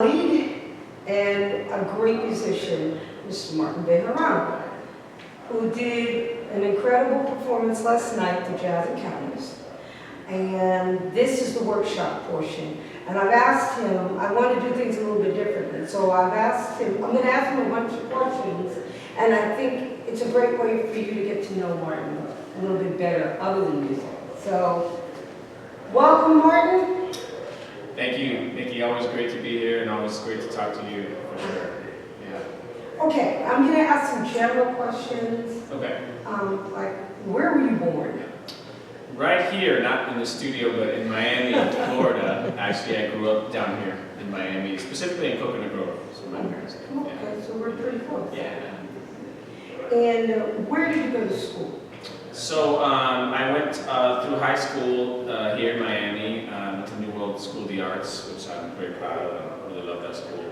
Lead and a great musician, Mr. Martin Bejerano, who did an incredible performance last night, the Jazz Encounters. And this is the workshop portion. And I've asked him, I want to do things a little bit differently. So I've asked him, I'm going to ask him a bunch of questions. And I think it's a great way for you to get to know Martin a little bit better, other than music. So, welcome, Martin. Thank you, Nikki. Always great to be here and always great to talk to you, for sure. Yeah. Okay, I'm going to ask some general questions. Okay. Like, where were you born? Right here, not in the studio, but in Miami, Florida. Actually, I grew up down here in Miami, specifically in Coconut Grove. So my parents. Okay, so we're pretty close. Yeah. And where did you go to school? So I went through high school here in Miami, to New World School of the Arts, which I'm very proud of. I really love that school.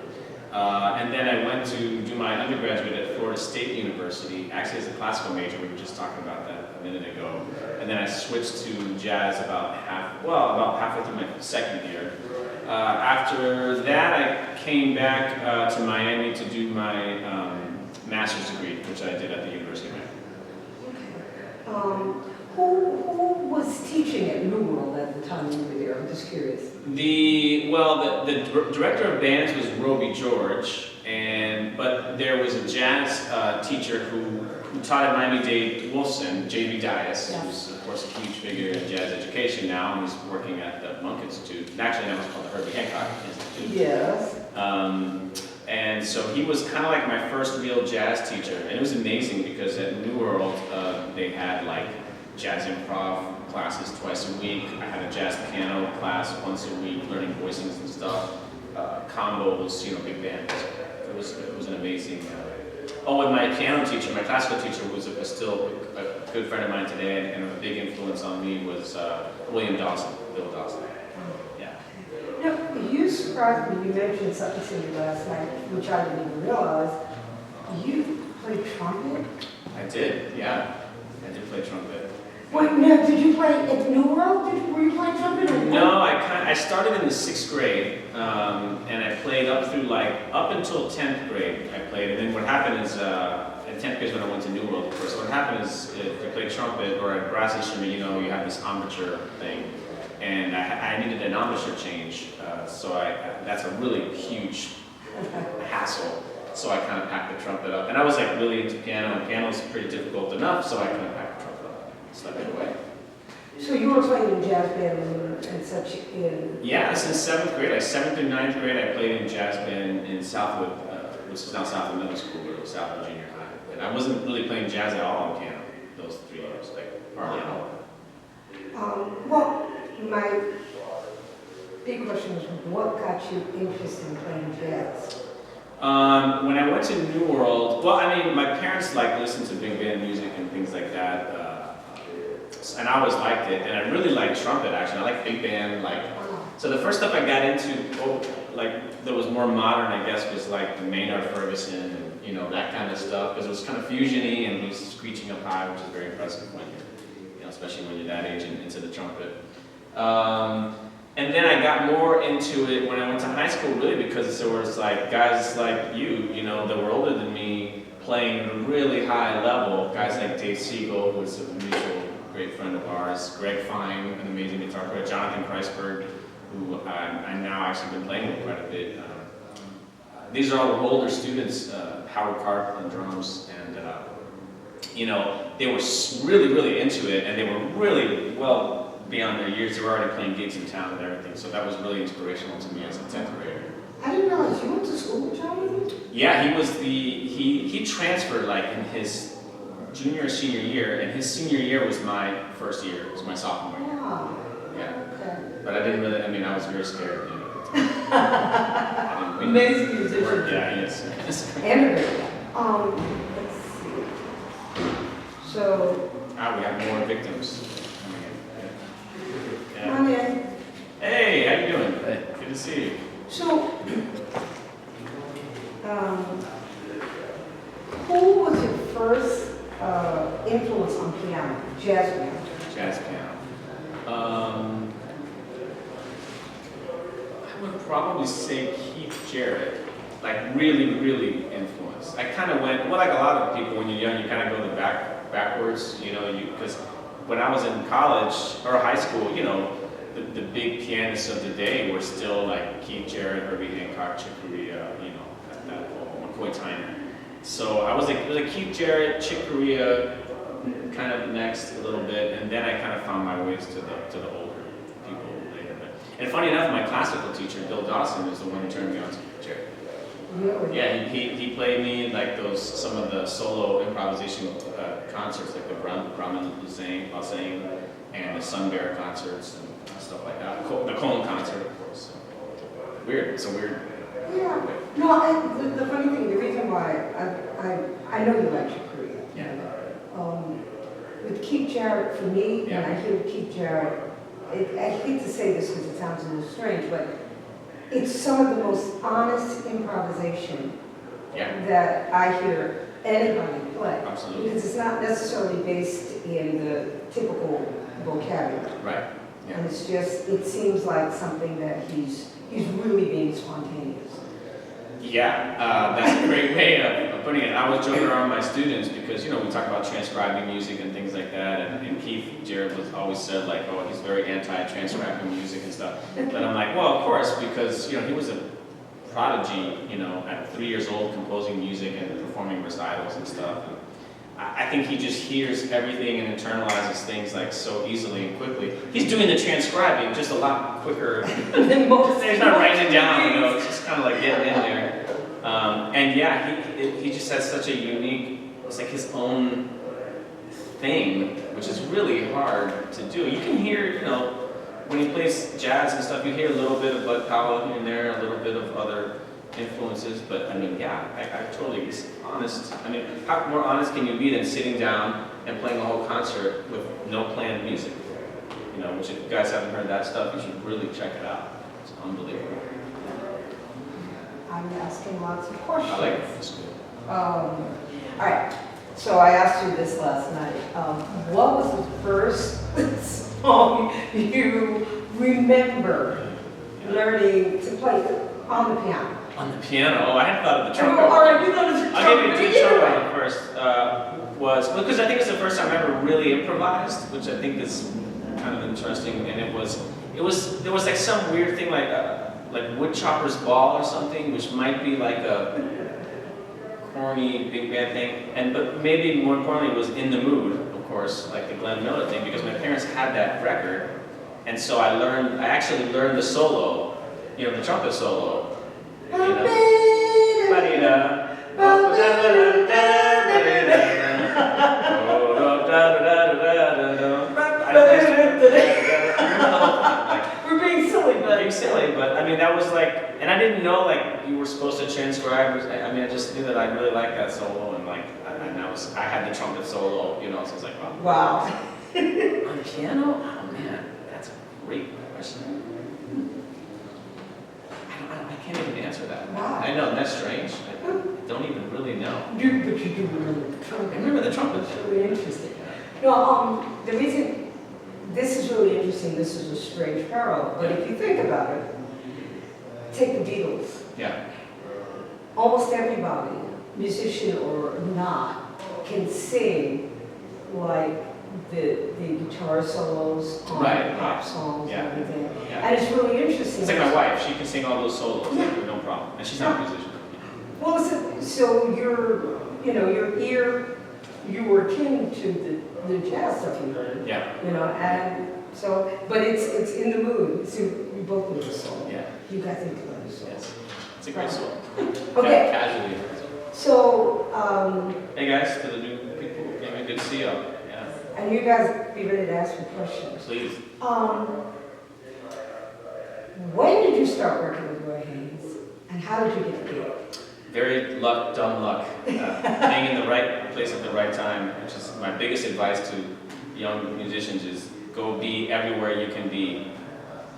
And then I went to do my undergraduate at Florida State University, actually as a classical major. We were just talking about that a minute ago. And then I switched to jazz about halfway through my second year. After that, I came back to Miami to do my master's degree, which I did at the University of Miami. Who was teaching at New World at the time you were there? I'm just curious. The director of bands was Roby George, but there was a jazz teacher who taught at Miami-Dade Wolfson, J.B. Dias, Yeah. who's of course a huge figure in jazz education now, and he's working at the Monk Institute. And actually now it's called the Herbie Hancock Institute. Yes. And so he was kind of like my first real jazz teacher, and it was amazing because at New World they had like jazz improv classes twice a week. I had a jazz piano class once a week, learning voicings and stuff, combos, big band. It was an amazing. And my piano teacher, my classical teacher, was still a good friend of mine today, and a big influence on me was Bill Dawson. Yeah. Now, you surprised me. You mentioned something to me last night, which I didn't even realize. You played trumpet? I did, yeah. I did play trumpet. Wait, no, did you play at New World? Were you playing trumpet? No, I started in the 6th grade, and I played up until 10th grade. I played, and then what happened is, in 10th grade is when I went to New World, of course. So what happened is, if you play trumpet or a brass instrument, you have this embouchure thing, and I needed an embouchure change. So that's a really huge hassle. So I kind of packed the trumpet up, and I was like really into piano, and piano was pretty difficult enough, so I kind of packed the trumpet up, slept it away. So you were playing in jazz band and such in... Yeah, since 7th grade, 7th through 9th grade, I played in jazz band in Southwood, which is now Southwood Middle School, but it was Southwood Junior High. And I wasn't really playing jazz at all on piano those 3 years, hardly at all. Well, my big question was, what got you interested in playing jazz? When I went to New World, my parents listened to big band music and things like that, and I always liked it, and I really liked trumpet actually. I like big band, so the first stuff I got into, that was more modern, I guess, was like the Maynard Ferguson and that kind of stuff, because it was kind of fusion-y and he was screeching up high, which is very impressive when you're, especially when you're that age and into the trumpet. And then I got more into it when I went to high school, really, because there was guys like you, that were older than me, playing at a really high level. Guys like Dave Siegel, who was a mutual great friend of ours, Greg Fine, an amazing guitar player, Jonathan Kreisberg, who I've now actually been playing with quite a bit. These are all older students, Howard Karp on drums, and they were really, really into it, and they were really well beyond their years. They were already playing gigs in town and everything, so that was really inspirational to me as a 10th grader. I didn't realize you went to school with Jonathan? Yeah, he transferred in his junior or senior year, and his senior year was my first year, it was my sophomore year. Wow. Yeah. Okay. But I didn't really, I was very scared, Amazing musician. Yeah, he is. Innovative. Let's see. So. We have more victims. Come on in. Hey, how you doing? Hey. Good to see you. So, who was your first influence on piano, jazz piano? Jazz piano. I would probably say Keith Jarrett, like really influenced. I kind of went, well, like a lot of people when you're young, you kind of go backwards, you know, because when I was in college or high school, you know, the big pianists of the day were still like Keith Jarrett, Herbie Hancock, Chick Corea, you know, that McCoy Tyner. So I was like, it was like Keith Jarrett, Chick Corea, kind of next a little bit, and then I kind of found my ways to the older people later. And funny enough, my classical teacher, Bill Dawson, is the one who turned me on to Jarrett. Really? Yeah, he played me like some of the solo improvisation concerts, like the Brahman Hussein and the Sun Bear concerts and stuff like that. The Cone concert, of course. Weird. It's a weird. Yeah. No, the funny thing, the reason why I know you like Chick Corea. Yeah. With Keith Jarrett, for me, Yeah. when I hear Keith Jarrett, I hate to say this because it sounds a little strange, but it's some of the most honest improvisation that I hear anybody play. Absolutely. Because it's not necessarily based in the typical vocabulary. Right. Yeah. And it's just, it seems like something that he's really being spontaneous. Yeah, that's a great way of putting it. I was joking around with my students because, you know, we talk about transcribing music and things like that, and Keith Jarrett was always said like, oh, he's very anti-transcribing music and stuff. But I'm like, well, of course, because, you know, he was a prodigy, you know, at 3 years old composing music and performing recitals and stuff. And I think he just hears everything and internalizes things like so easily and quickly. He's doing the transcribing just a lot quicker than most. He's not writing it down, you know, it's just kind of like getting in there. And yeah, he just has such a unique, it's like his own thing, which is really hard to do. You can hear, you know, when he plays jazz and stuff, you hear a little bit of Bud Powell here and there, a little bit of other influences, but I mean, yeah, I totally, he's honest. I mean, how more honest can you be than sitting down and playing a whole concert with no planned music? You know, which if you guys haven't heard that stuff, you should really check it out. It's unbelievable. I'm asking lots of questions. I like it. All right, so I asked you this last night. What was the first song you remember learning to play on the piano? On the piano? Oh, I hadn't thought of the trumpet. All right, you thought of the trumpet. I'll give you the trumpet one first. Was because I think it's the first time I ever really improvised, which I think is kind of interesting. And there was like some weird thing like Woodchopper's Ball or something, which might be like a corny big band thing, but maybe more importantly it was In the Mood, of course, like the Glenn Miller thing, because my parents had that record, and so I actually learned the solo, you know, the trumpet solo. You know. We're being silly, but I mean that was like, and I didn't know like you were supposed to transcribe. I mean I just knew that I really liked that solo, and like, I had the trumpet solo, you know, so I was like, wow. On piano? Oh man, that's a great question. I can't even answer that. Wow. I know, that's strange. I don't even really know. But you do remember the trumpet. I remember the trumpet. It's really interesting. No, the reason this is really interesting, this is a strange parallel, but if you think about it, take the Beatles. Yeah. Almost everybody, musician or not, can sing like the guitar solos on pop songs and everything. Yeah. And it's really interesting. It's like my wife, she can sing all those solos, like, no problem. And she's not a musician. Well, so your ear, you were akin to the jazz stuff you heard. Yeah. You know, and so, but it's In the Mood. So you both know the song. Yeah. You guys need to learn the song. Yes. It's a great song. Okay. Casually. So, hey guys, to the new people, good to see you. Yeah. and you guys be ready to ask me questions. Please. When did you start working with Roy Haynes, and how did you get the gig? Very dumb luck. Being in the right place at the right time, which is my biggest advice to young musicians, is go be everywhere you can be,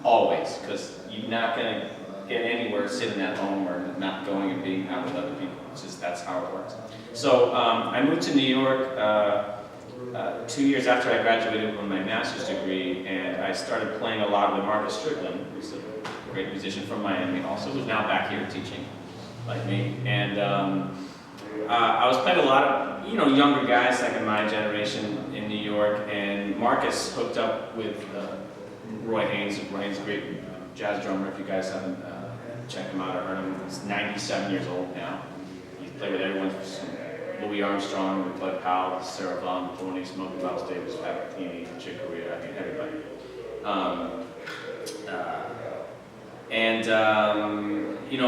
always, because you're not going to get anywhere sitting at home or not going and being out with other people. It's just, that's how it works. So I moved to New York 2 years after I graduated with my master's degree, and I started playing a lot with Marcus Strickland, who's a great musician from Miami also, who's now back here teaching, like me. And I was playing a lot of, younger guys like in my generation in New York, and Marcus hooked up with Roy Haynes. Roy Haynes is a great jazz drummer. If you guys haven't checked him out or heard him, he's 97 years old now. He's played with everyone from Louis Armstrong, Bud Powell, Sarah Vaughan, Tony, Smokey Miles Davis, Pat Metheny, Chick Corea, I mean, everybody.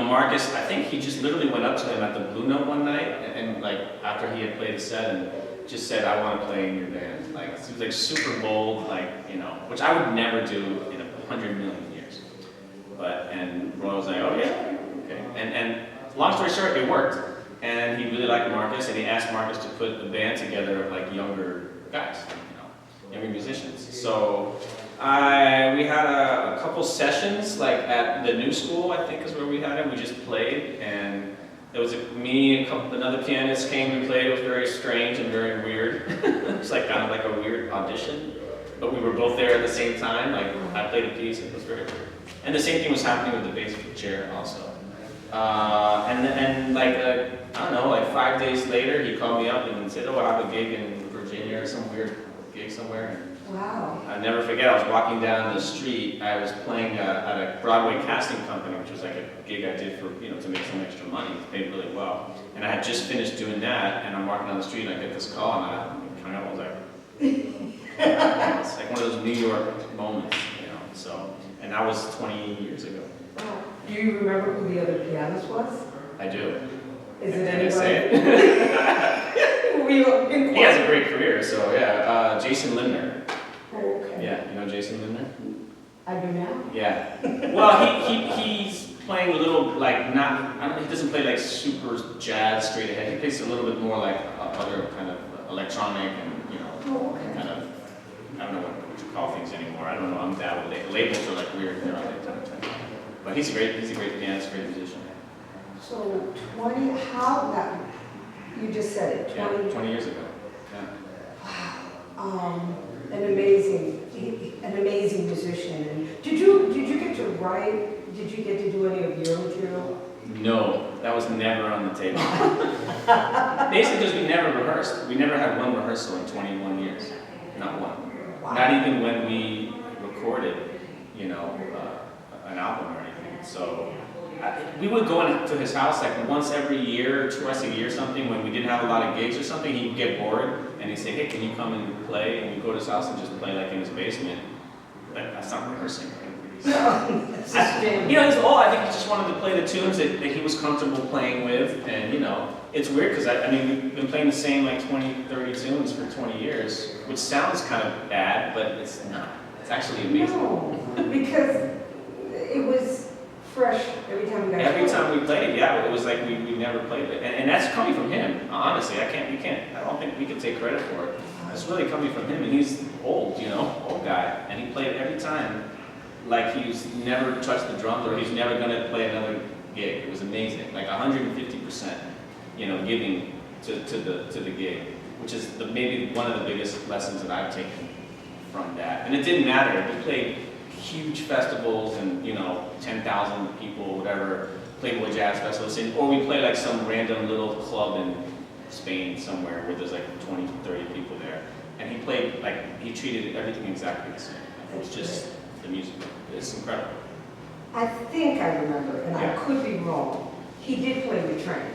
Marcus, I think he just literally went up to him at the Blue Note one night, and like after he had played a set, and just said, "I want to play in your band." Like he was like super bold, which I would never do in 100 million years. And Roy was like, "Oh yeah, okay." And long story short, it worked, and he really liked Marcus, and he asked Marcus to put a band together of like younger guys, younger musicians. So we had a couple sessions like at the new school, I think is where we had it. We just played, and it was me, another pianist came and played. It was very strange and very weird. It was like kind of like a weird audition, but we were both there at the same time. Like I played a piece, it was very weird. And the same thing was happening with the bass chair also. I don't know, like 5 days later, he called me up and said, "Oh, I have a gig in Virginia," or some weird gig somewhere. Wow. I'll never forget, I was walking down the street, I was playing at a Broadway casting company, which was like a gig I did for, to make some extra money. It paid really well. And I had just finished doing that, and I'm walking down the street, and I get this call, and I kind of was like, it's like one of those New York moments, so, and that was 20 years ago. Wow. Do you remember who the other pianist was? I do. Is it Can I say anybody? it? He has a great career, so yeah. Jason Lindner. Okay. Yeah, you know Jason Lindner? I do now. Yeah. Well, he's playing a little he doesn't play like super jazz straight ahead. He plays a little bit more like other kind of electronic and kind of, I don't know what you call things anymore. I don't know. I'm bad with labels are like weird. But he's a great pianist, great musician. So you just said it, 20? Yeah, 20 years ago. Yeah. Wow. An amazing musician. And did you get to write? Did you get to do any of your material? No, that was never on the table. Basically, because we never rehearsed. We never had one rehearsal in 21 years. Not one. Wow. Not even when we recorded, an album or anything. So we would go into his house like once every year or twice a year or something when we didn't have a lot of gigs or something. He'd get bored and he'd say, "Hey, can you come and play?" And we'd go to his house and just play like in his basement. But that's not rehearsing. It's just he's old. I think he just wanted to play the tunes that he was comfortable playing with. And, it's weird because, we've been playing the same like 20, 30 tunes for 20 years, which sounds kind of bad, but it's not. It's actually amazing. No, because it was fresh every time we got Every time we played it, yeah, it was like we never played it. And that's coming from him, honestly. I don't think we can take credit for it. It's really coming from him, and he's old, old guy. And he played every time like he's never touched the drums or he's never going to play another gig. It was amazing, like 150%, giving to the gig, which is maybe one of the biggest lessons that I've taken from that. And it didn't matter. We played huge festivals and 10,000 people, whatever, Playboy Jazz Festivals, or we play like some random little club in Spain somewhere where there's like 20, 30 people there. And he treated everything exactly the same. It was just the music. It's incredible. I think I remember, and I could be wrong. He did play the train.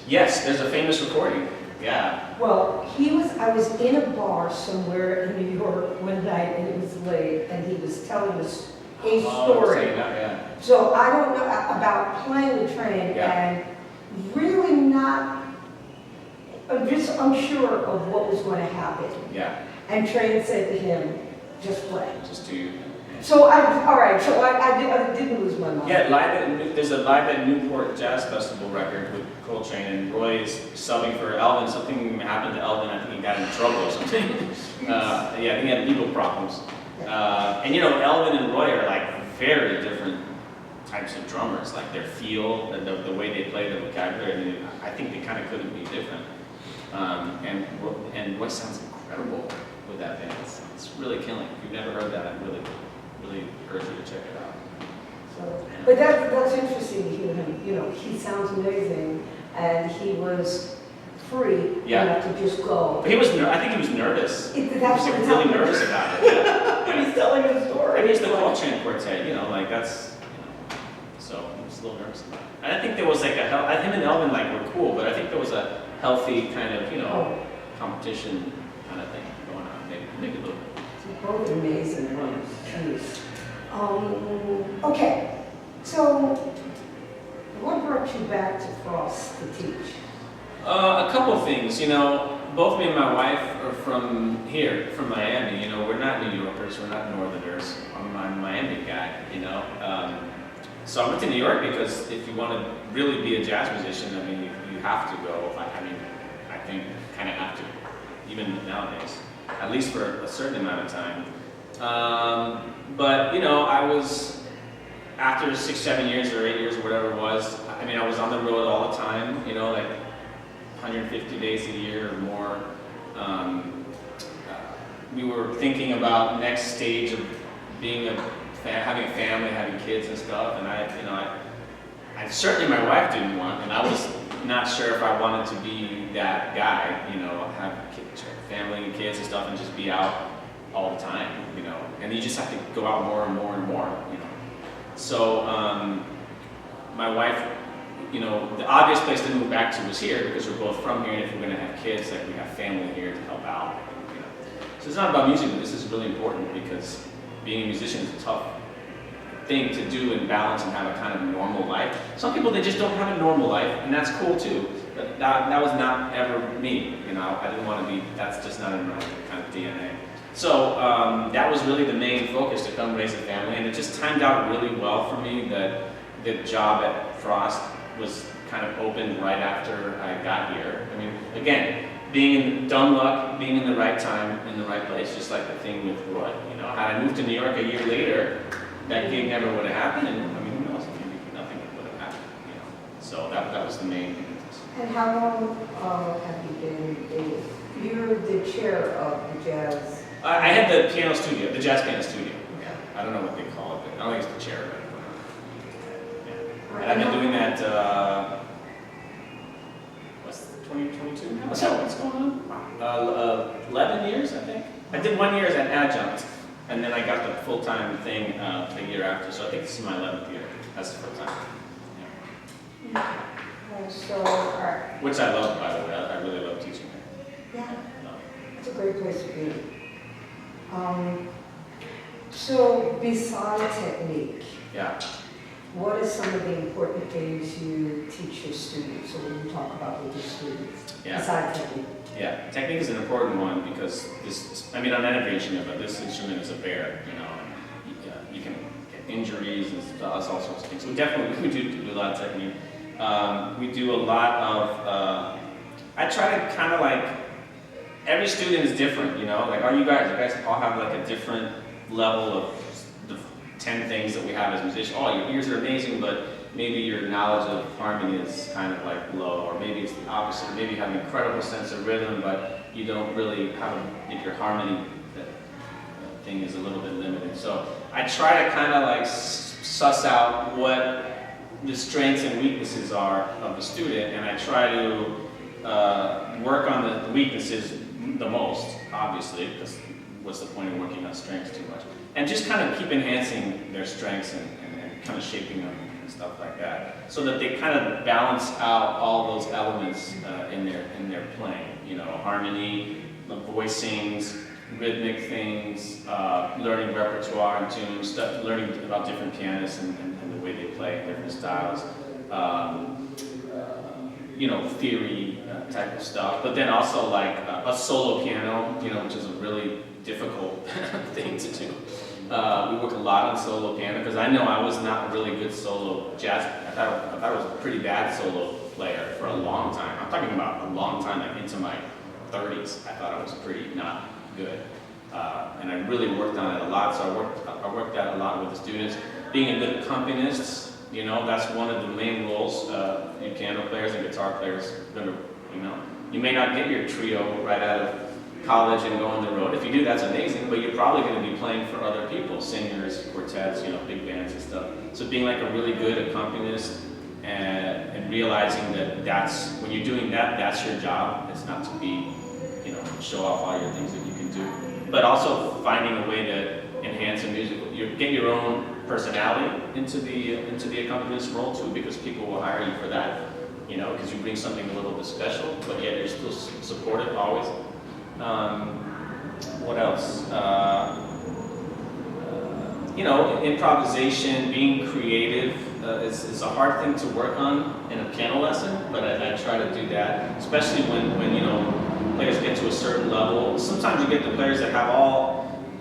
Yes, there's a famous recording. Yeah. Well, I was in a bar somewhere in New York one night, and it was late, and he was telling us a story. So I don't know about playing the train, and really not, I'm just unsure of what was going to happen. Yeah. And Train said to him, "Just play." Just do. So I didn't lose my mind. Yeah, there's a Live at Newport Jazz Festival record with Coltrane, and Roy is subbing for Elvin. Something happened to Elvin. I think he got in trouble or something. I think he had legal problems. And Elvin and Roy are like very different types of drummers. Like their feel, the way they play, the vocabulary. I think they kind of couldn't be different. And Roy sounds incredible with that band. It's really killing. If you've never heard that, I really urge you to check it out. But that's interesting to hear him, you know, he sounds amazing, and he was free enough to just go. But he was, I think he was nervous. He was like, really nervous about it. Yeah. He's telling a story. And he's the Coltrane Quartet, you know, like that's, you know, so he was a little nervous about it. And I think there was like him and Elvin like were cool, but I think there was a healthy kind of, you know, competition kind of thing going on, maybe a little bit. So both amazing ones. Jeez. Okay, so what brought you back to Frost to teach? A couple of things, you know, both me and my wife are from here, from Miami, you know, we're not New Yorkers, we're not Northerners, I'm a Miami guy, you know. So I went to New York because if you want to really be a jazz musician, I mean, you have to go, I think kind of have to, even nowadays, at least for a certain amount of time. But, you know, I was, after 6, 7 years or 8 years or whatever it was, I mean, I was on the road all the time, you know, like 150 days a year or more. We were thinking about next stage of being having a family, having kids and stuff, and I certainly my wife didn't want, and I was not sure if I wanted to be that guy, you know, have family and kids and stuff and just be out all the time, you know, and you just have to go out more and more and more, you know. So my wife, you know, the obvious place to move back to was here because we're both from here, and if we're going to have kids, like we have family here to help out, you know. So it's not about music, but this is really important because being a musician is a tough thing to do and balance and have a kind of normal life. Some people, they just don't have a normal life, and that's cool too. But that was not ever me, you know. I didn't want to be, that's just not in my kind of DNA. So that was really the main focus, to come raise a family, and it just timed out really well for me that the job at Frost was kind of opened right after I got here. I mean, again, being in dumb luck, being in the right time, in the right place, just like the thing with Roy. You know, had I moved to New York a year later, that gig never would have happened, and I mean, who knows, maybe nothing would have happened. You know, so that was the main impetus. And how long have you been you're the chair of the jazz? I had the piano studio, the jazz piano studio. Yeah. I don't know what they call it, but I don't think it's the chair. But, yeah. And I've been doing that. What's 2022 now? What's going on? 11 years, I think. I did 1 year as an adjunct, and then I got the full-time thing the year after. So I think this is my 11th year as full-time. Yeah. So, all right. Which I love, by the way. I really love teaching there. Yeah, it's a great place to be. So, beside technique, what are some of the important things you teach your students, or when you talk about with your students, beside technique? Yeah, technique is an important one because this, I mean, on every instrument, but this instrument is a bear, you know, and you can get injuries and all sorts of things. So we do a lot of technique. We do a lot of, I try to kind of like, every student is different, you know, like you guys all have like a different level of the 10 things that we have as musicians. Oh, your ears are amazing, but maybe your knowledge of harmony is kind of like low, or maybe it's the opposite. Maybe you have an incredible sense of rhythm, but you don't really have if your harmony thing is a little bit limited. So I try to kind of like suss out what the strengths and weaknesses are of the student, and I try to work on the weaknesses the most, obviously, because what's the point of working on strengths too much? And just kind of keep enhancing their strengths and kind of shaping them and stuff like that, so that they kind of balance out all those elements in their playing. You know, harmony, the voicings, rhythmic things, learning repertoire and tunes, learning about different pianists and the way they play different styles. You know, theory type of stuff, but then also like a solo piano, you know, which is a really difficult thing to do. We work a lot on solo piano because I know I was not a really good solo jazz. I thought I was a pretty bad solo player for a long time. I'm talking about a long time, like into my 30s. I thought I was pretty not good, and I really worked on it a lot. So I worked that a lot with the students. Being a good accompanist, you know, that's one of the main roles. You piano players and guitar players, you know, you may not get your trio right out of college and go on the road. If you do, that's amazing, but you're probably going to be playing for other people, singers, quartets, big bands and stuff. So being like a really good accompanist and realizing that when you're doing that, that's your job. It's not to be, show off all your things that you can do, but also finding a way to enhance a musical. Get your own personality into the accompanist role too, because people will hire you for that. Because you bring something a little bit special, but yet you're still supportive always. What else? Improvisation, being creative is a hard thing to work on in a piano lesson, but I try to do that, especially when players get to a certain level. Sometimes you get the players that have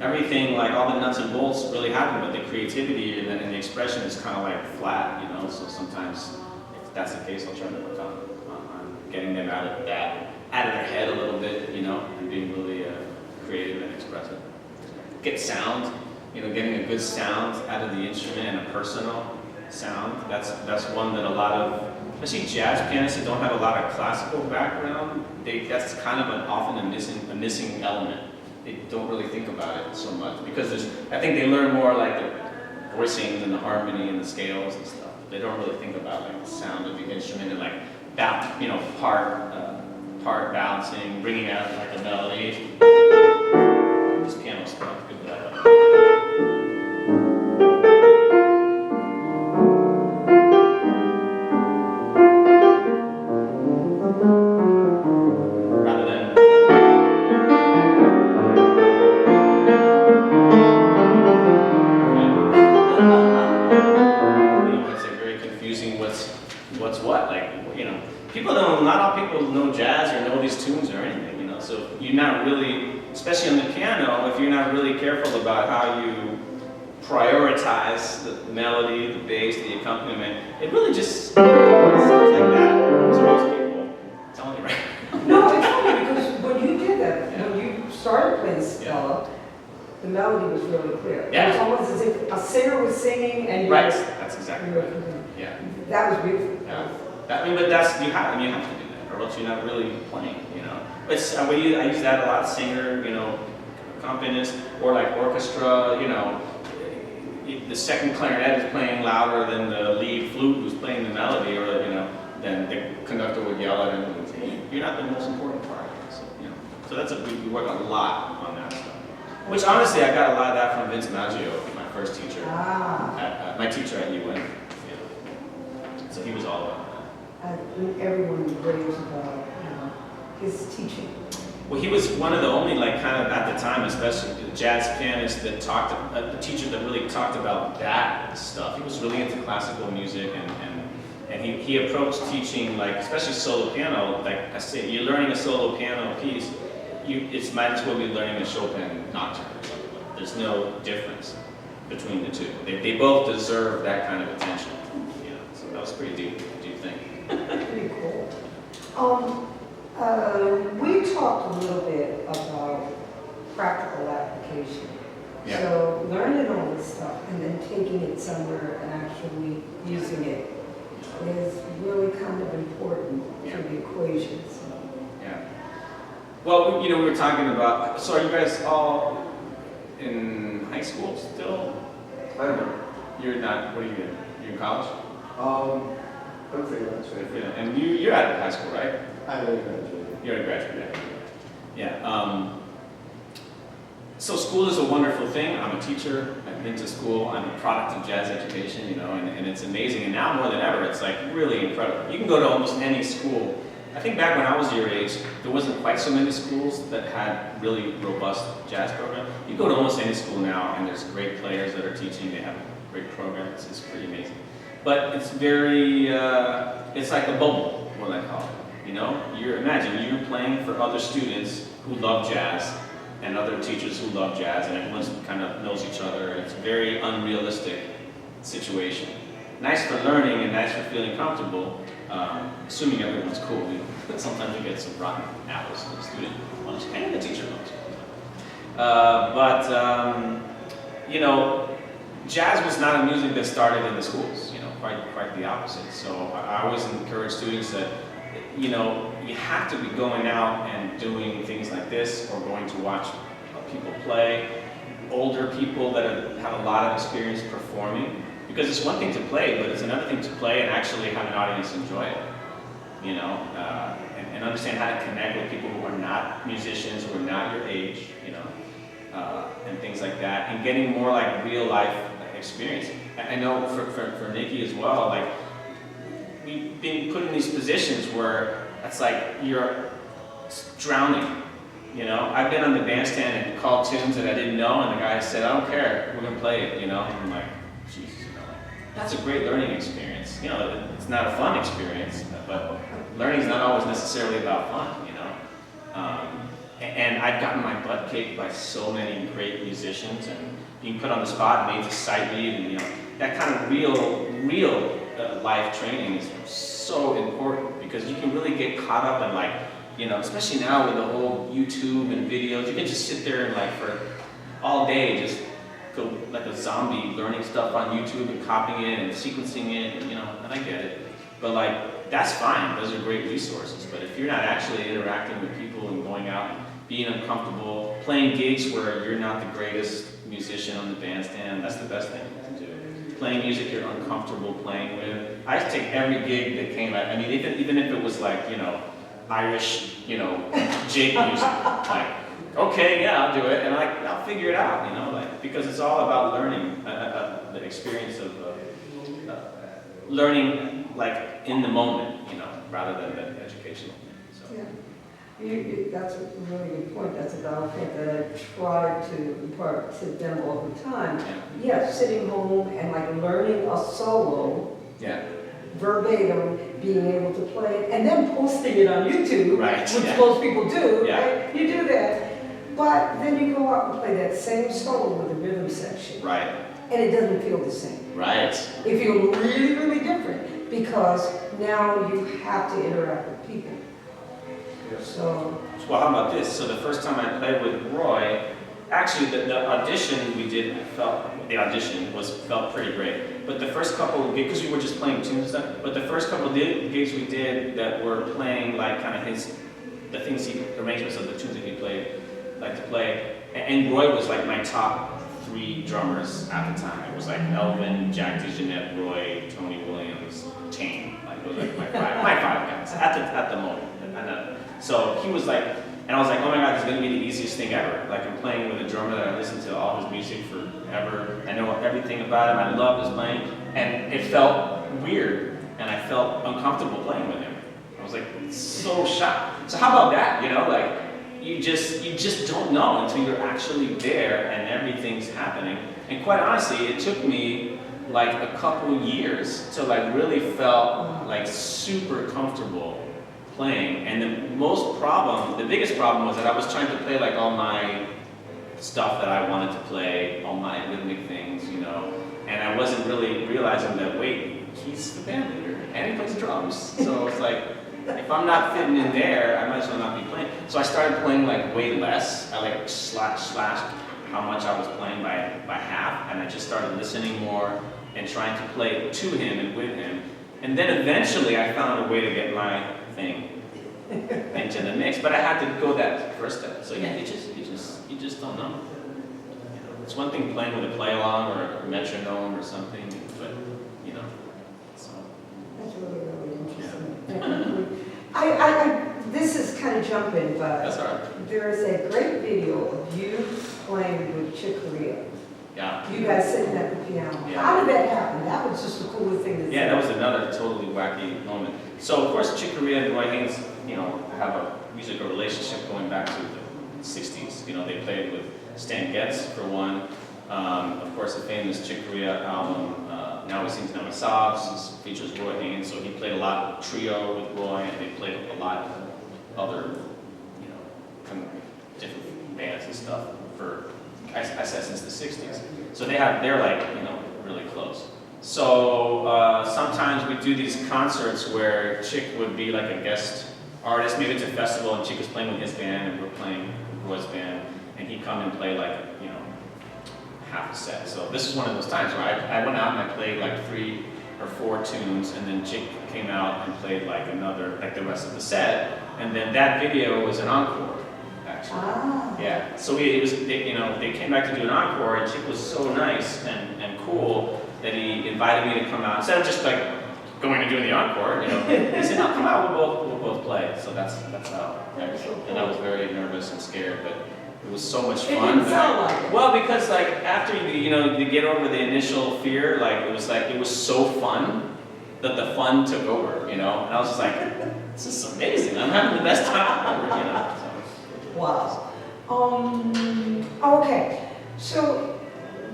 everything, like all the nuts and bolts really happen, but the creativity and the expression is kind of like flat, So sometimes, if that's the case, I'll try to work on getting them out of their head a little bit, and being really creative and expressive. Get sound, getting a good sound out of the instrument and a personal sound. That's one that a lot of, especially jazz pianists that don't have a lot of classical background, that's kind of often a missing element. They don't really think about it so much because I think they learn more like the voicings and the harmony and the scales and stuff. They don't really think about like the sound of the instrument and like part balancing, bringing out like a melody. This piano stuff, good for that. Not all people know jazz or know these tunes or anything, so you're not really, especially on the piano, if you're not really careful about how you prioritize the melody, the bass, the accompaniment, it really just sounds like that to most people. I'm telling you right. No, it's funny because when you did that, when you started playing Scala, the melody was really clear. Yeah. It was almost as if a singer was singing and you right. That's exactly right. Yeah. That was beautiful. Yeah. But you have to do that, or else you're not really playing, It's, I use that a lot, singer, accompanist, or like orchestra, the second clarinet is playing louder than the lead flute who's playing the melody, or, then the conductor would yell at him and say, you're not the most important part. So that's we work a lot on that stuff. Which honestly, I got a lot of that from Vince Maggio, my first teacher, my teacher at UN. So he was all about that. Everyone raves about his teaching. Well, he was one of the only, like, kind of at the time, especially jazz pianists that the teacher that really talked about that stuff. He was really into classical music, and he approached teaching, like, especially solo piano. Like I say, you're learning a solo piano piece, it's might as well be learning a Chopin nocturne or something. There's no difference between the two. They both deserve that kind of attention. So that was pretty deep. What do you think? Pretty cool. We talked a little bit about practical application. Yeah. So learning all this stuff and then taking it somewhere and actually using it is really kind of important for the equation. So. Yeah. Well, we were talking about, so are you guys all in high school still? I don't know. You're not, what are you in? You're in college? I'm freelance, right? Yeah, and you're out of high school, right? I'm a graduate. You're a graduate, yeah. So school is a wonderful thing. I'm a teacher. I've been to school. I'm a product of jazz education, and it's amazing. And now more than ever, it's like really incredible. You can go to almost any school. I think back when I was your age, there wasn't quite so many schools that had really robust jazz programs. You go to almost any school now, and there's great players that are teaching. They have great programs. It's pretty amazing. But it's very, it's like a bubble, what I call it. Imagine you're playing for other students who love jazz and other teachers who love jazz, and everyone kind of knows each other, and it's a very unrealistic situation. Nice for learning and nice for feeling comfortable, assuming everyone's cool. Sometimes you get some rotten apples from the student, and the teacher knows. Jazz was not a music that started in the schools, quite the opposite. So I always encourage students that you know, you have to be going out and doing things like this, or going to watch people play, older people that have a lot of experience performing. Because it's one thing to play, but it's another thing to play and actually have an audience enjoy it, you know, and understand how to connect with people who are not musicians, who are not your age, you know, and things like that, and getting more like real life experience. I know for Nikki as well, like, we've been put in these positions where it's like you're drowning, you know. I've been on the bandstand and called tunes that I didn't know, and the guy said, I don't care, we're gonna play it, you know. And I'm like, Jesus, you know, that's a great learning experience. You know, it's not a fun experience, but learning is not always necessarily about fun, you know. And I've gotten my butt kicked by so many great musicians, and being put on the spot and made to sight read, and you know, that kind of real life training is so important, because you can really get caught up in, like, you know, especially now with the whole YouTube and videos, you can just sit there and like for all day just go like a zombie learning stuff on YouTube and copying it and sequencing it, and, you know, and I get it. But like, that's fine, those are great resources. But if you're not actually interacting with people and going out, being uncomfortable, playing gigs where you're not the greatest musician on the bandstand, that's the best thing to do. Playing music you're uncomfortable playing with. I used to take every gig that came out. I mean, even if it was like, you know, Irish, you know, jig music, like, okay, yeah, I'll do it, and I'll figure it out, you know, like, because it's all about learning, the experience of learning, like, in the moment, you know, rather than the educational thing. So. Yeah, that's a really good point. That's about, I think, that I try to impart to them all the time. Yeah, sitting home and like learning a solo. Yeah. Verbatim, being able to play it, and then posting it on YouTube, right, which most people do, yeah. Right? You do that, but then you go out and play that same solo with a rhythm section, right, and it doesn't feel the same. Right. It feels really, really different, because now you have to interact with people. Yes. So, well, how about this? So the first time I played with Roy, actually the audition we did felt pretty great. But the first couple of gigs, because we were just playing tunes and stuff, but the first couple of gigs we did that were playing like kind of the arrangements of the tunes that he played, like to play, and Roy was like my top 3 drummers at the time. It was like Elvin, Jack DeJohnette, Roy, Tony Williams, Tane. Like those are my five guys at the moment. So he was like, and I was like, oh my God, this is going to be the easiest thing ever. Like, I'm playing with a drummer that I listened to all his music forever. I know everything about him. I love his playing. And it felt weird, and I felt uncomfortable playing with him. I was like, so shocked. So how about that, you know? Like, you just don't know until you're actually there and everything's happening. And quite honestly, it took me like a couple years till I really felt like super comfortable playing. And the biggest problem was that I was trying to play like all my stuff that I wanted to play, all my rhythmic things, you know, and I wasn't really realizing that, wait, he's the band leader and he plays drums. So it's like, if I'm not fitting in there, I might as well not be playing. So I started playing like way less. I like slashed how much I was playing by half, and I just started listening more and trying to play to him and with him. And then eventually I found a way to get my thing into the mix, but I had to go that first step. So yeah, you just don't know. You know, it's one thing playing with a play along or a metronome or something, but you know. So that's really interesting. Yeah. This is kind of jumping, but that's all right. there is a great video of you playing with Chick Corea. Yeah. You guys sitting at the piano. Yeah. How did that happen? That was just the coolest thing to see. Yeah, that was another totally wacky moment. So of course, Chick Corea and Roy Haynes, you know, have a musical relationship going back to the 60s. You know, they played with Stan Getz for one. Of course, the famous Chick Corea album, Now He Sings, Now He Sobs, features Roy Haynes. So he played a lot of trio with Roy, and they played a lot of other, you know, kind of different bands and stuff for, I said, since the 60s. So they're like, you know, really close. So sometimes we do these concerts where Chick would be like a guest artist. Maybe it's a festival and Chick is playing with his band and we're playing with Roy's band, and he'd come and play like, you know, half a set. So this is one of those times where I went out and I played like 3 or 4 tunes, and then Chick came out and played like the rest of the set, and then that video was an encore, actually. Ah. Yeah, so they came back to do an encore, and Chick was so nice and cool that he invited me to come out. Instead of just like going and doing the encore, he said, "No, come out, we'll both play." So that's how. And I was very nervous and scared, but it was so much fun. It didn't sound like it. Well, because like after you get over the initial fear, it was so fun that the fun took over, and I was just like, this is amazing. I'm having the best time ever, So. Wow. Okay. So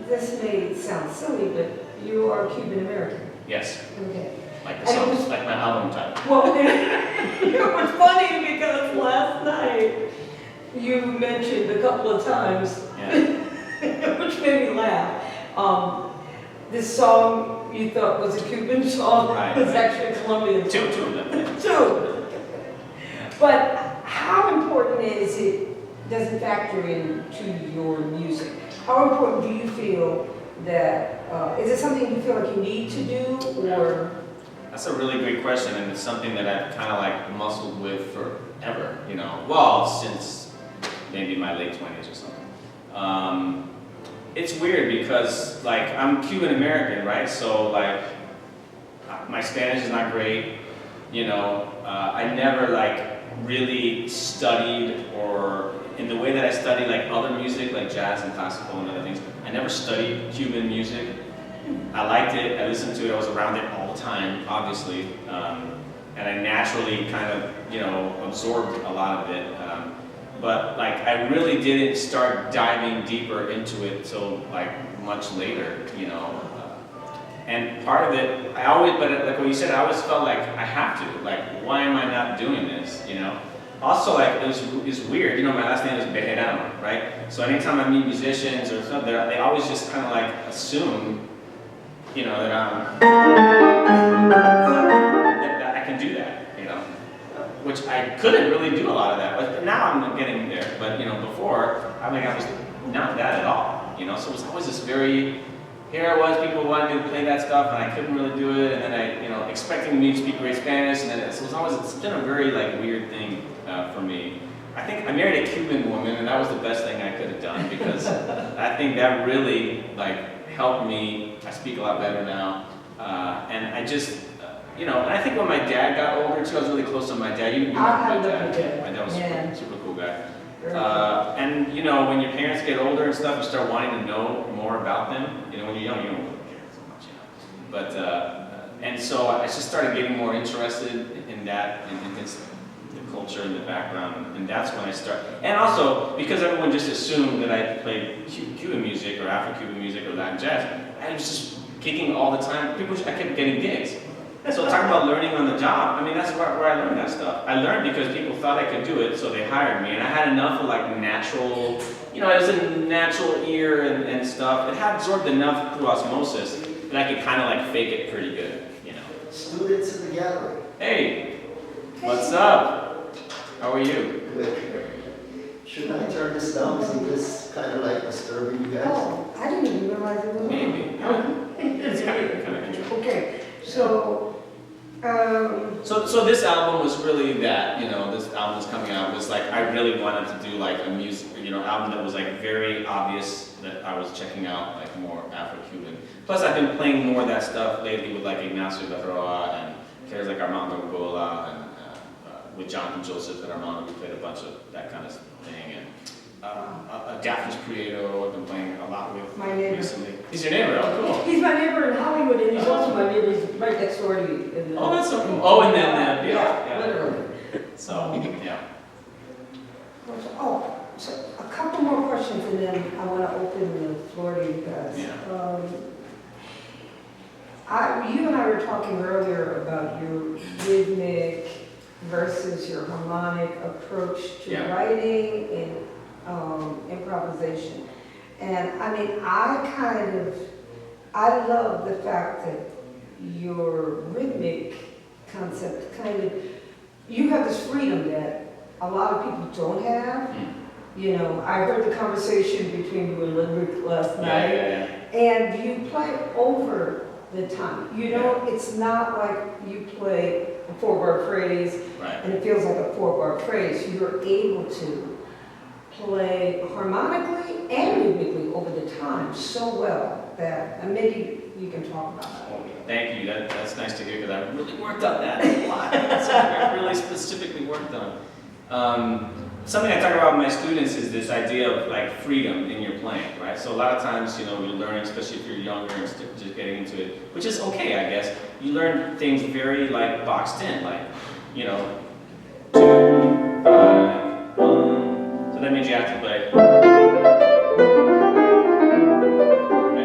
this may sound silly, but you are Cuban American. Yes. Okay. Like the song, like my album title. Well, it was funny because last night you mentioned a couple of times, which made me laugh. This song you thought was a Cuban song, Right, it's actually a Colombian Two song. of them. Two. But how important does it factor into your music? How important do you feel that, is it something you feel like you need to do, or? That's a really great question, and it's something that I've kind of muscled with forever, Well, since maybe my late 20s or something. It's weird because, I'm Cuban American, right? So, my Spanish is not great, I never, really studied, or in the way that I study, other music, like jazz and classical and other things. I never studied Cuban music. I liked it, I listened to it, I was around it all the time, obviously. And I naturally kind of, absorbed a lot of it. But I really didn't start diving deeper into it till much later, And part of it, but like what you said, I always felt like I have to. Why am I not doing this, Also, it's weird, my last name is Bejerano, right? So anytime I meet musicians or something, they always just kind of assume, that that I can do that, which I couldn't really do a lot of that, but now I'm getting there. But before, I was not that at all, So it was always this here I was, people wanted me to play that stuff, and I couldn't really do it, and then I, expecting me to speak great Spanish, and then it's been a very weird thing for me. I think I married a Cuban woman, and that was the best thing I could have done, because I think that really helped me. I speak a lot better now, and I just, and I think when my dad got older too, I was really close to my dad. You met my dad. My dad was a super cool guy. And when your parents get older and stuff, you start wanting to know more about them. When you're young, you don't really care so much, But and so I just started getting more interested in that, in the culture and the background, and that's when I started. And also because everyone just assumed that I played Cuban music or Afro-Cuban music or Latin jazz, I was just gigging all the time. I kept getting gigs. So talk about learning on the job. That's where I learned that stuff. I learned because people thought I could do it, so they hired me. And I had enough of natural, it was a natural ear and stuff. It had absorbed enough through osmosis that I could kind of fake it pretty good, Students in the gallery. Hey, what's up? How are you? Good. Should I turn this down? Is this kind of disturbing you guys? Oh, I didn't even realize it was. Maybe. It's kind of interesting. Okay, so. So this album was really that, this album was coming out, was I really wanted to do a music, album that was very obvious that I was checking out more Afro-Cuban. Plus I've been playing more of that stuff lately with Ignacio Berroa and characters like Armando Angola, and with Jonathan Joseph and Armando, we played a bunch of that kind of thing. And Daphnis Prieto, I've been playing a lot with My neighbor. recently. He's your neighbor, oh cool. He's my neighbor in Hollywood, and he's also my neighbor. He's right next door to you. Oh, that's so cool. Oh, and then, yeah. Literally. So, yeah. Oh, so a couple more questions, and then I want to open the floor to you guys. Yeah. You and I were talking earlier about your rhythmic versus your harmonic approach to writing and improvisation. And I love the fact that your rhythmic concept you have this freedom that a lot of people don't have. I heard the conversation between you and Ludwig last night. Yeah. And you play over the time. You don't, it's not like you play a 4-bar phrase Right. and it feels like a 4-bar phrase. You're able to play harmonically and rhythmically over the time so well that, and maybe you can talk about that. Well, thank you. That's nice to hear because I really worked on that a lot. That's something I really specifically worked on. Something I talk about with my students is this idea of like freedom in your playing, right? So a lot of times, you know, you're learning, especially if you're younger and just getting into it, which is okay, I guess. You learn things very like boxed in, like, you know, 2, 5, 1. So that means you have to play. Right?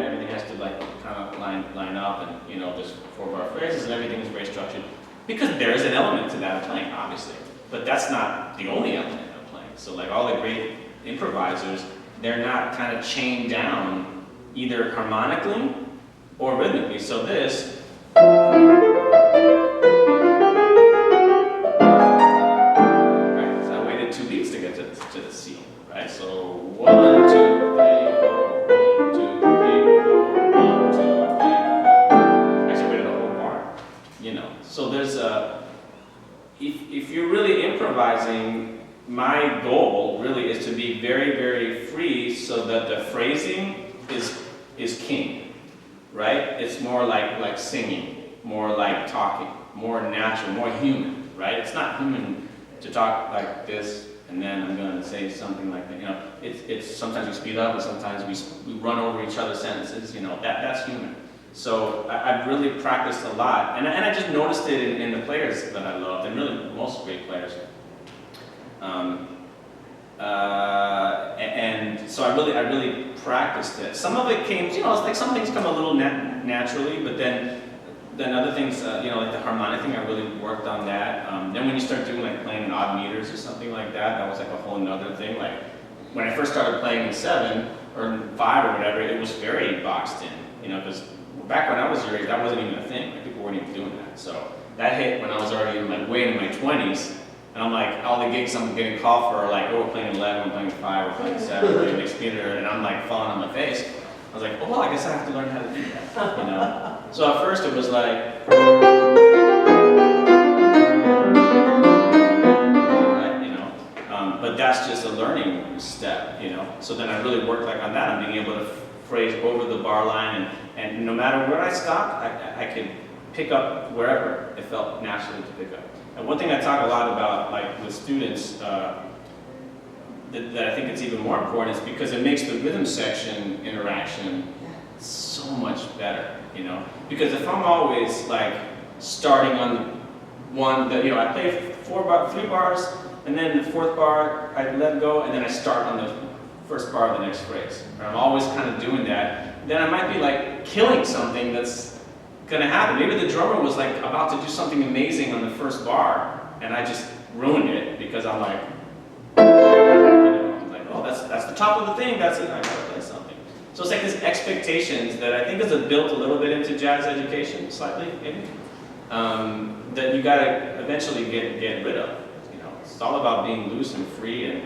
Everything has to like kind of line up, and you know, there's 4-bar phrases, and everything is very structured because there is an element to that of playing, obviously, but that's not the only element. So like all the great improvisers, they're not kind of chained down either harmonically or rhythmically. So this, right, so I waited 2 beats to get to the C, right? So 1, 2, 3, 4, 1, 2, 3, 4, 1, 2, 3, 4. Actually, I waited a whole bar, you know. So there's if you're really improvising. My goal really is to be very, very free so that the phrasing is king, right? It's more like singing, more like talking, more natural, more human, right? It's not human to talk like this and then I'm going to say something like that. You know, it's sometimes we speed up and sometimes we run over each other's sentences. You know, that's human. So I've really practiced a lot, and I just noticed it in the players that I loved, and really most great players. And so I really practiced it. Some of it came, you know, it's like some things come a little naturally, but then other things, you know, like the harmonic thing, I really worked on that. Then when you start doing like playing in odd meters or something like that, that was like a whole nother thing. Like when I first started playing in 7 or 5 or whatever, it was very boxed in, you know, because back when I was your age, that wasn't even a thing. Like people weren't even doing that. So that hit when I was already in way into my 20s. And I'm like, all the gigs I'm getting called for are like, oh, we're playing 11, we're playing 5, we're playing 7, we're playing mixed meter, and I'm like falling on my face. I was like, oh, well, I guess I have to learn how to do that, you know? So at first it was like, right, you know, but that's just a learning step, you know? So then I really worked like on that, on being able to phrase over the bar line, and no matter where I stopped, I could pick up wherever it felt naturally to pick up. And one thing I talk a lot about, like with students, that I think it's even more important is because it makes the rhythm section interaction so much better, you know? Because if I'm always like starting on one, that, you know, I play 3 bars, and then the 4th bar I let go, and then I start on the 1st bar of the next phrase. And I'm always kind of doing that. Then I might be like killing something that's gonna happen. Maybe the drummer was like about to do something amazing on the 1st bar, and I just ruined it because I'm like, you know, I'm like, oh, that's the top of the thing. That's it. I gotta play something. So it's like this expectations that I think is built a little bit into jazz education, slightly maybe, that you gotta eventually get rid of. You know, it's all about being loose and free,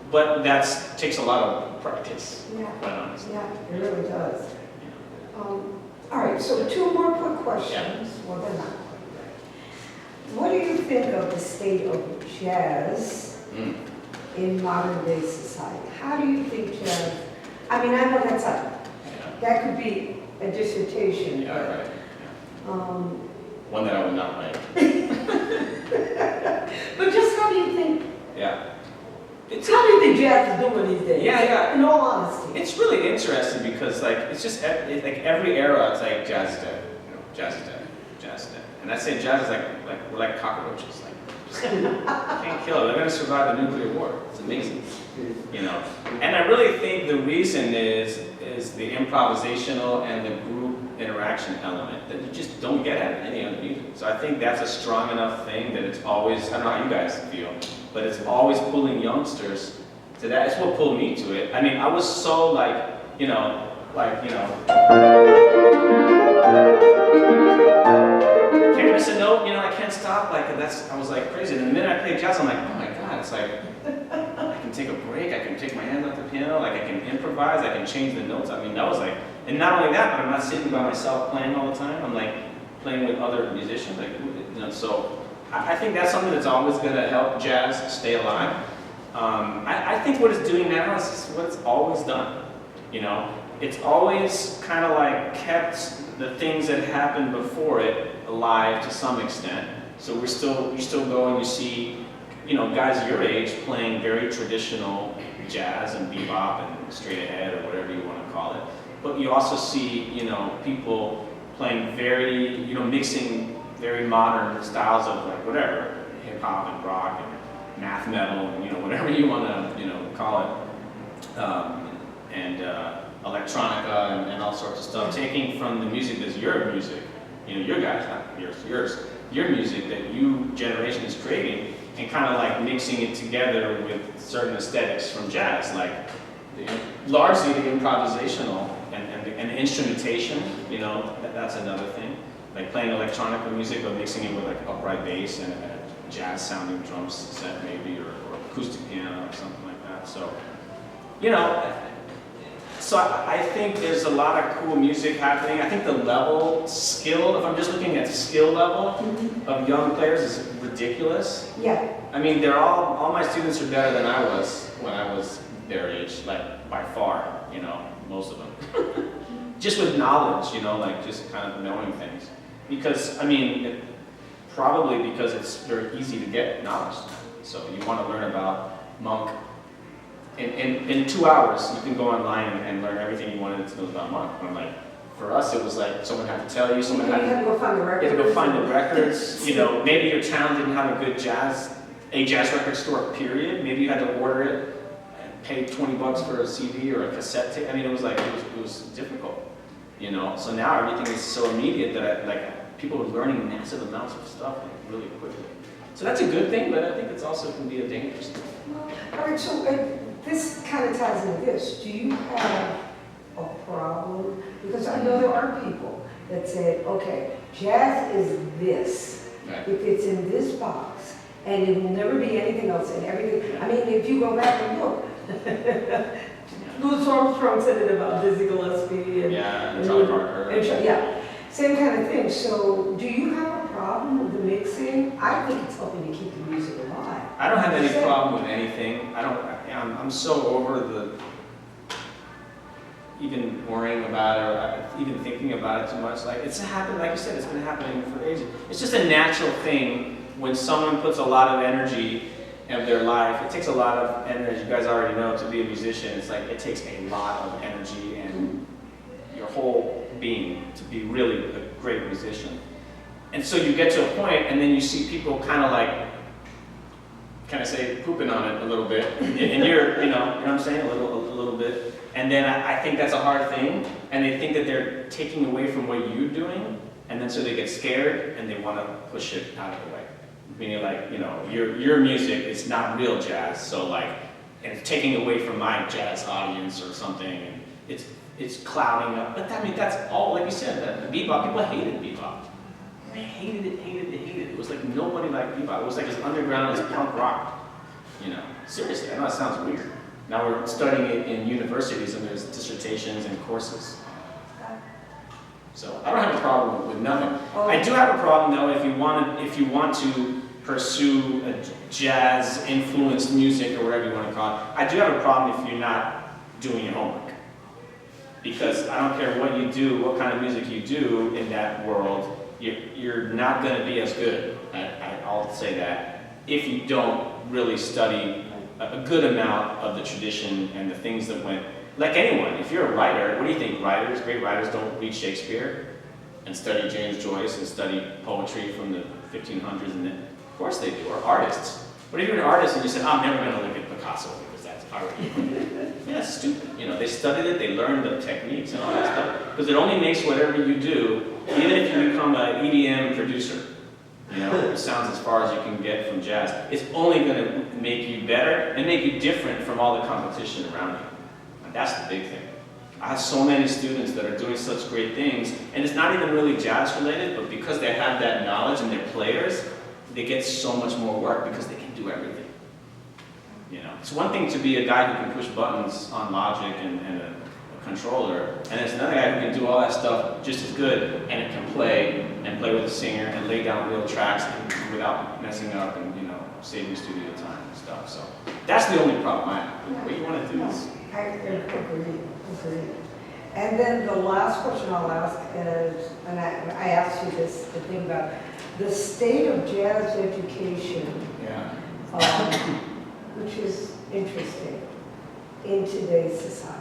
but that takes a lot of practice. Yeah, quite honestly. yeah, it really does. All right, so 2 more quick questions. Well, they're not quick. What do you think of the state of jazz in modern day society? How do you think jazz, I mean, I know that could be a dissertation. Yeah, but, right. Yeah. One that I would not write. But just how do you think, Yeah. how do you think jazz is doing these days? Yeah. In all honesty. It's really interesting because like it's just like every era it's like jazz is dead, you know, jazz is dead, jazz is dead. And I say jazz is like we're like cockroaches, like just can't kill it. They're gonna survive the nuclear war. It's amazing, you know. And I really think the reason is the improvisational and the group interaction element that you just don't get at any other music. So I think that's a strong enough thing that it's always, I don't know how you guys feel, but it's always pulling youngsters to that. It's what pulled me to it. I mean, I was so like, you know, can't miss a note, you know, I can't stop, like I was like crazy. And the minute I played jazz, I'm like, oh my God, it's like, I can take a break, I can take my hand off the piano, like I can improvise, I can change the notes. I mean, that was like, And not only that, but I'm not sitting by myself playing all the time. I'm like playing with other musicians. Like, you know, so I think that's something that's always going to help jazz stay alive. I think what it's doing now is what it's always done. You know, it's always kind of like kept the things that happened before it alive to some extent. So you still go and you see, you know, guys your age playing very traditional jazz and bebop and straight ahead or whatever you want to call it. But you also see, you know, people playing very, you know, mixing very modern styles of like whatever, hip hop and rock and math metal, and, you know, whatever you want to, you know, call it, and electronica and all sorts of stuff, taking from the music that's your music, you know, your guys, not yours, your music that you generation is creating, and kind of like mixing it together with certain aesthetics from jazz, like largely the improvisational and the instrumentation, you know, that's another thing. Like playing electronic music, but mixing it with like upright bass and a jazz sounding drum set maybe, or acoustic piano or something like that. So, you know, so I think there's a lot of cool music happening. I think the level, skill, if I'm just looking at skill level of young players is ridiculous. Yeah. I mean, they're all my students are better than I was when I was their age, like by far, you know, most of them. Just with knowledge, you know, like just kind of knowing things. Because, I mean, probably because it's very easy to get knowledge. So you want to learn about Monk. In 2 hours, you can go online and learn everything you wanted to know about Monk. And like, for us, it was like someone had to tell you, someone You had to go find the records. You had to go find the records. You know, maybe your town didn't have a good jazz record store, period. Maybe you had to order it and pay $20 for a CD or a cassette tape. I mean, it was like, it was difficult, you know. So now everything is so immediate that people are learning massive amounts of stuff like, really quickly. So that's a good thing, but I think it's also can be a dangerous thing. All right, so this kind of ties into this. Do you have a problem? Because I know there are people that say, okay, jazz is this. Right. If it's in this box, and it will never be anything else, and everything. I mean, if you go back and look, Louis Armstrong said it about Dizzy Gillespie and Charlie Parker. Yeah, same kind of thing. So, do you have a problem with the mixing? I think it's helping to keep the music alive. I don't have any problem with anything. I'm so over even worrying about it or even thinking about it too much. Like it's happened, like you said, it's been happening for ages. It's just a natural thing when someone puts a lot of energy of their life. It takes a lot of energy. You guys already know, to be a musician, it's like it takes a lot of energy and your whole being to be really a great musician. And so you get to a point, and then you see people kind of like, kind of say, pooping on it a little bit, and you're, you know what I'm saying, a little bit. And then I think that's a hard thing, and they think that they're taking away from what you're doing, and then so they get scared and they want to push it out of the way. Meaning, like, you know, your music is not real jazz, so like, and it's taking away from my jazz audience or something, and it's clouding up. But I mean, that's all, like you said, that bebop, people hated bebop. They hated it. It was like nobody liked bebop. It was like as underground as punk rock. You know, seriously, I know it sounds weird. Now we're studying it in universities and there's dissertations and courses. So I don't have a problem with nothing. I do have a problem though if you want to pursue a jazz-influenced music or whatever you want to call it. I do have a problem if you're not doing your homework. Because I don't care what you do, what kind of music you do in that world, you're not going to be as good, I'll say that, if you don't really study a good amount of the tradition and the things that went, like anyone, if you're a writer, what do you think great writers don't read Shakespeare and study James Joyce and study poetry from the 1500s, and then, of course they do, or artists. But if you're an artist and you say, I'm never going to look at Picasso because that's art, yeah, it's stupid. You know, they studied it, they learned the techniques and all that stuff, because it only makes whatever you do, even if you become an EDM producer, you know, it sounds as far as you can get from jazz, it's only going to make you better and make you different from all the competition around you. And that's the big thing. I have so many students that are doing such great things, and it's not even really jazz related, but because they have that knowledge and they're players, they get so much more work because they can do everything. You know, it's one thing to be a guy who can push buttons on Logic and a controller, and there's another guy who can do all that stuff just as good, and it can play with the singer and lay down real tracks and without messing up and saving studio time and stuff. So that's the only problem I have. What you want to do is. I agree. And then the last question I'll ask is, and I asked you this to think about, the state of jazz education, which is interesting in today's society.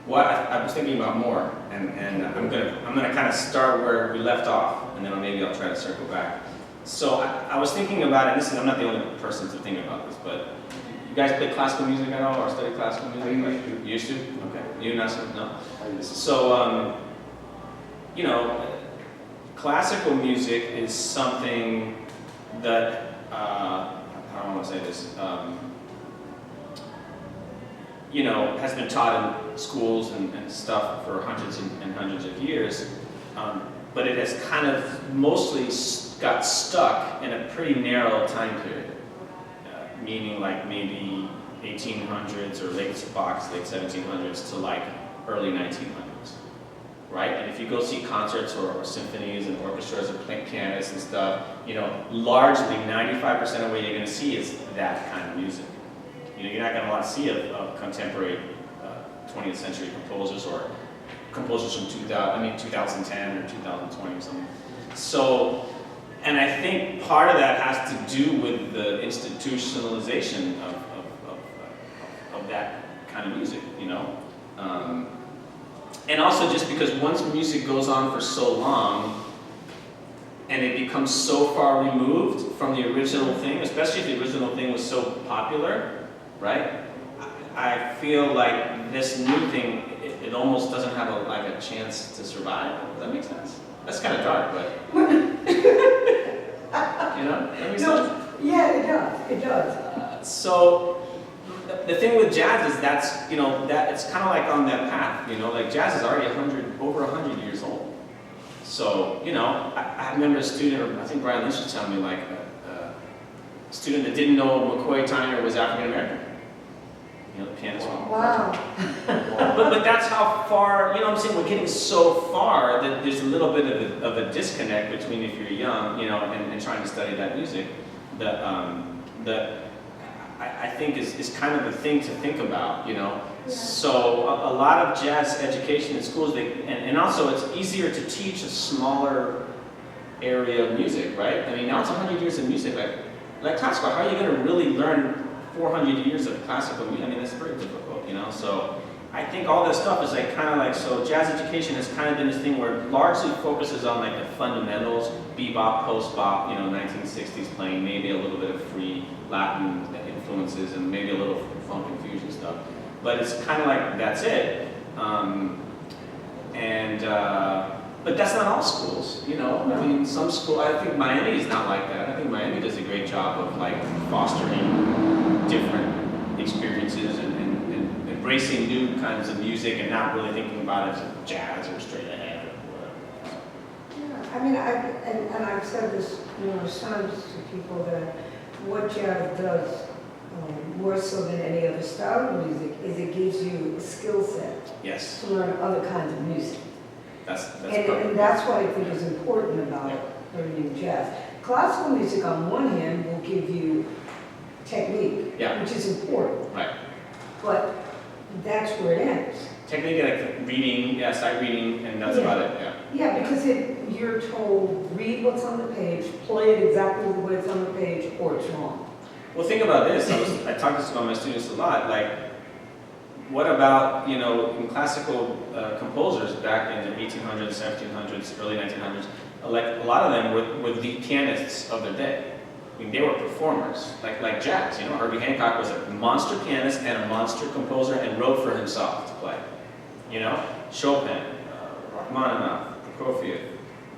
Well, I was thinking about more, and I'm gonna kind of start where we left off, and then maybe I'll try to circle back. So I was thinking about it. I'm not the only person to think about this, but you guys play classical music at all, or study classical music? You used to? Okay. You no? So classical music is something that how do I want to say this? Has been taught in schools and stuff for hundreds and hundreds of years, but it has kind of mostly got stuck in a pretty narrow time period, meaning like maybe 1800s or late 1700s to like early 1900s, right? And if you go see concerts or symphonies and orchestras or pianists and stuff, largely 95% of what you're going to see is that kind of music. You're not going to see of contemporary 20th century composers or composers from 2010 or 2020 or something. So, and I think part of that has to do with the institutionalization of that kind of music, and also just because once music goes on for so long, and it becomes so far removed from the original thing, especially if the original thing was so popular, right? I feel like this new thing, it almost doesn't have a chance to survive. Does that make sense? That's kind of dark, but that makes sense? Yeah, it does. So the thing with jazz is that it's kind of like on that path. Like jazz is already over 100 years old. So I remember a student, or I think Brian Lynch was telling me, like a student that didn't know McCoy Tyner was African American. The pianist one. Wow. But that's how far, I'm saying, we're getting so far that there's a little bit of a disconnect between if you're young, and trying to study that music, that I think is kind of the thing to think about, So a lot of jazz education in schools, and also it's easier to teach a smaller area of music, right? Now it's 100 years of music, like classical. How are you going to really learn 400 years of classical music? That's very difficult, So I think all this stuff is so jazz education has kind of been this thing where it largely focuses on like the fundamentals, bebop, post-bop, 1960s playing, maybe a little bit of free Latin influences and maybe a little funk and fusion stuff. But it's kind of like, that's it. But that's not all schools, some school, I think Miami is not like that. I think Miami does a great job of like fostering different experiences and embracing new kinds of music and not really thinking about it as jazz or straight ahead or whatever. Yeah, I've said this numerous times to people that what jazz does, more so than any other style of music, is it gives you a skill set Yes. to learn other kinds of music. And that's what I think is important about learning jazz. Classical music, on one hand, will give you technique, which is important. Right. But that's where it ends. Technique, like reading, sight reading, and that's about it, Yeah, because you're told, read what's on the page, play it exactly the way it's on the page, or it's wrong. Well, think about this. I talk this about my students a lot. Like, what about, in classical composers back in the 1800s, 1700s, early 1900s, like a lot of them were the pianists of their day. They were performers, like jazz. Herbie Hancock was a monster pianist and a monster composer and wrote for himself to play. Chopin, Rachmaninoff, Prokofiev,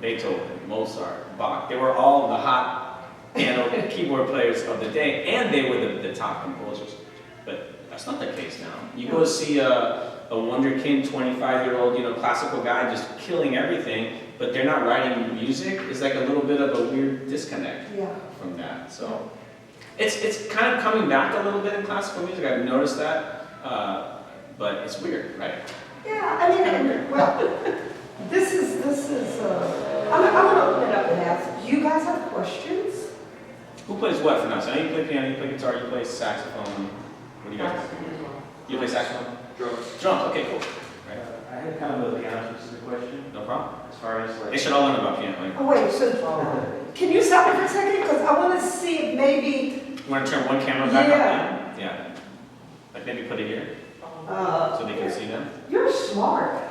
Beethoven, Mozart, Bach. They were all the hot piano and keyboard players of the day, and they were the top composers. But that's not the case now. You go see a wunderkind 25-year-old, classical guy just killing everything, but they're not writing music. It's like a little bit of a weird disconnect from that. So it's kind of coming back a little bit in classical music. I've noticed that, but it's weird, right? Yeah, I mean, well, this is, I'm gonna open it up and ask, do you guys have questions? Who plays what for now? So I know you play piano, you play guitar, you play saxophone. What do you guys? You play saxophone? Drums. Drums, okay, cool. Right. I had kind of a piano specific question, No problem. as far as like. They should all learn about piano. Right? Oh, wait, so, can you stop me for a second? Because I want to see if maybe, You want to turn one camera back Yeah. on? Yeah. Like maybe put it here uh, so they can see them. you're smart.